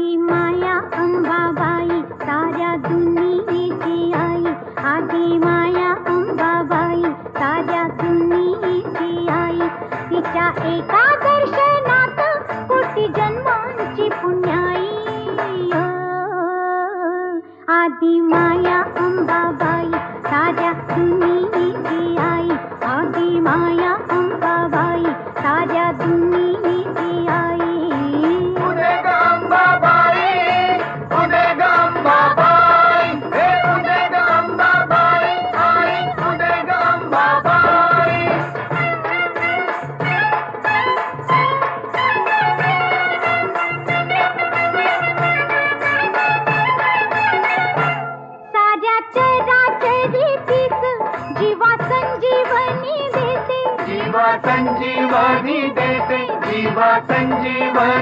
आदि माया अंबाबाई साऱ्या दुनियेची आई, आदि माया अंबाबाई साऱ्या दुनियेची आई, तिच्या एका दर्शनात कोटी जन्मांची पुण्याई। आदि माया अंबाबाई साऱ्या दुनियेची आई, आदि माया अंबाबाई साऱ्या दुनियेची आई। उदे ग अंबाबाई, उदे ग अंबाबाई, हे उदे ग अंबाबाई, आई उदे ग अंबाबाई। साऱ्या चराचरीतीच जीवा संजीवनी देते, जीवा संजीवनी देते, जीवा संजीवनी